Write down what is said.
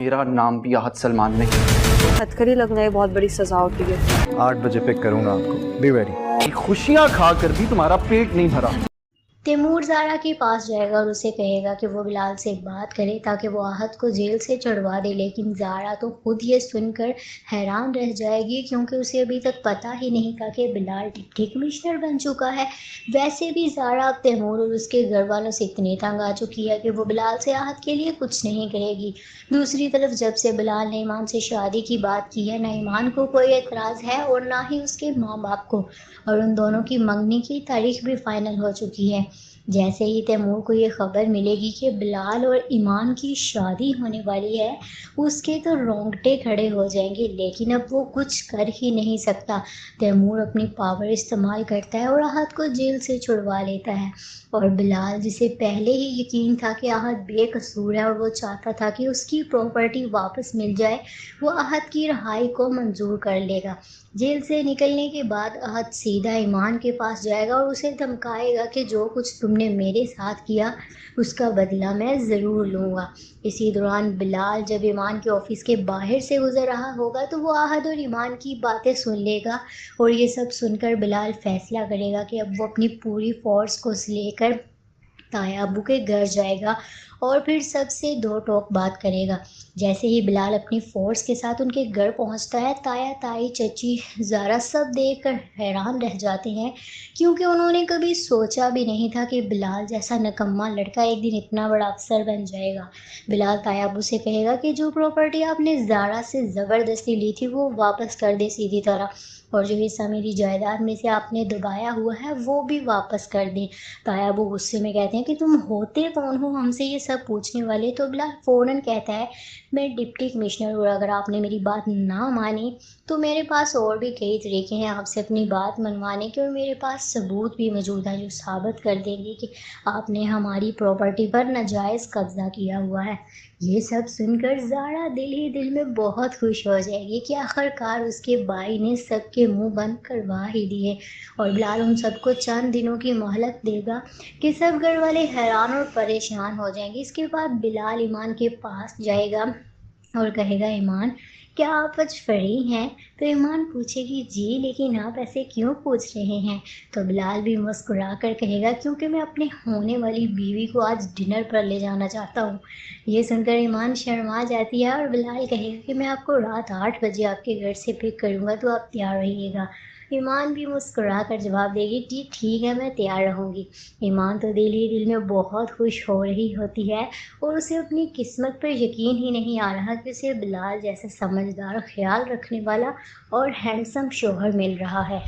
میرا نام بھی احد سلمان نہیں. ہتھکڑی لگنا یہ بہت بڑی سزا ہوتی ہے. 8 بجے پک کروں گا آپ کو. Be very. خوشیاں کھا کر بھی تمہارا پیٹ نہیں بھرا. تیمور زارا کے پاس جائے گا اور اسے کہے گا کہ وہ بلال سے بات کرے تاکہ وہ احد کو جیل سے چھڑوا دے، لیکن زارا تو خود یہ سن کر حیران رہ جائے گی کیونکہ اسے ابھی تک پتہ ہی نہیں تھا کہ بلال ڈپٹی کمشنر بن چکا ہے۔ ویسے بھی زارا اب تیمور اور اس کے گھر والوں سے اتنی تنگ آ چکی ہے کہ وہ بلال سے احد کے لیے کچھ نہیں کہے گی۔ دوسری طرف جب سے بلال نے ایمان سے شادی کی بات کی ہے، نہ ایمان کو کوئی اعتراض ہے اور نہ ہی اس کے ماں باپ کو، اور ان دونوں کی منگنی کی تاریخ بھی فائنل ہو چکی ہے۔ جیسے ہی تیمور کو یہ خبر ملے گی کہ بلال اور ایمان کی شادی ہونے والی ہے، اس کے تو رونگٹے کھڑے ہو جائیں گے، لیکن اب وہ کچھ کر ہی نہیں سکتا۔ تیمور اپنی پاور استعمال کرتا ہے اور احد کو جیل سے چھڑوا لیتا ہے، اور بلال جسے پہلے ہی یقین تھا کہ احد بے قصور ہے اور وہ چاہتا تھا کہ اس کی پراپرٹی واپس مل جائے، وہ احد کی رہائی کو منظور کر لے گا۔ جیل سے نکلنے کے بعد احد سیدھا ایمان کے پاس جائے گا اور اسے دھمکائے گا کہ جو کچھ تم نے میرے ساتھ کیا اس کا بدلہ میں ضرور لوں گا۔ اسی دوران بلال جب ایمان کے آفس کے باہر سے گزر رہا ہوگا تو وہ احد اور ایمان کی باتیں سن لے گا، اور یہ سب سن کر بلال فیصلہ کرے گا کہ اب وہ اپنی پوری فورس کو لے کر تایا ابو کے گھر جائے گا اور پھر سب سے دو ٹوک بات کرے گا۔ جیسے ہی بلال اپنی فورس کے ساتھ ان کے گھر پہنچتا ہے، تایا، تائی، چچی، زارا سب دیکھ کر حیران رہ جاتے ہیں، کیونکہ انہوں نے کبھی سوچا بھی نہیں تھا کہ بلال جیسا نکما لڑکا ایک دن اتنا بڑا افسر بن جائے گا۔ بلال تایا ابو سے کہے گا کہ جو پراپرٹی آپ نے زارا سے زبردستی لی تھی وہ واپس کر دے سیدھی طرح، اور جو حصہ میری جائیداد میں سے آپ نے دبایا ہوا ہے وہ بھی واپس کر دیں۔ تایا ابو غصے میں کہتے ہیں کہ تم ہوتے کون ہو ہم سے یہ سب پوچھنے والے؟ تو بلال فوراً کہتا ہے میں ڈپٹی کمشنر ہوں، اگر آپ نے میری بات نہ مانی تو میرے پاس اور بھی کئی طریقے ہیں آپ سے اپنی بات منوانے کے، اور میرے پاس ثبوت بھی موجود ہیں جو ثابت کر دیں گے کہ آپ نے ہماری پراپرٹی پر ناجائز قبضہ کیا ہوا ہے۔ یہ سب سن کر زارا دل ہی دل میں بہت خوش ہو جائے گی کہ آخرکار اس کے بھائی نے سب کے منہ بند کروا ہی دیے، اور بلال ان سب کو چند دنوں کی مہلت دے گا کہ سب گھر والے حیران اور پریشان ہو جائیں گے۔ اس کے بعد بلال ایمان کے پاس جائے گا اور کہے گا ایمان کیا آپ آج فری ہیں؟ تو ایمان پوچھے گی جی، لیکن آپ ایسے کیوں پوچھ رہے ہیں؟ تو بلال بھی مسکرا کر کہے گا کیونکہ میں اپنے ہونے والی بیوی کو آج ڈنر پر لے جانا چاہتا ہوں۔ یہ سن کر ایمان شرما جاتی ہے اور بلال کہے گا کہ میں آپ کو رات 8 بجے آپ کے گھر سے پک کروں گا تو آپ تیار رہیے گا۔ ایمان بھی مسکرا کر جواب دے گی جی ٹھیک ہے، میں تیار رہوں گی۔ ایمان تو دل ہی دل میں بہت خوش ہو رہی ہوتی ہے اور اسے اپنی قسمت پر یقین ہی نہیں آ رہا کہ اسے بلال جیسا سمجھدار، خیال رکھنے والا اور ہینڈسم شوہر مل رہا ہے۔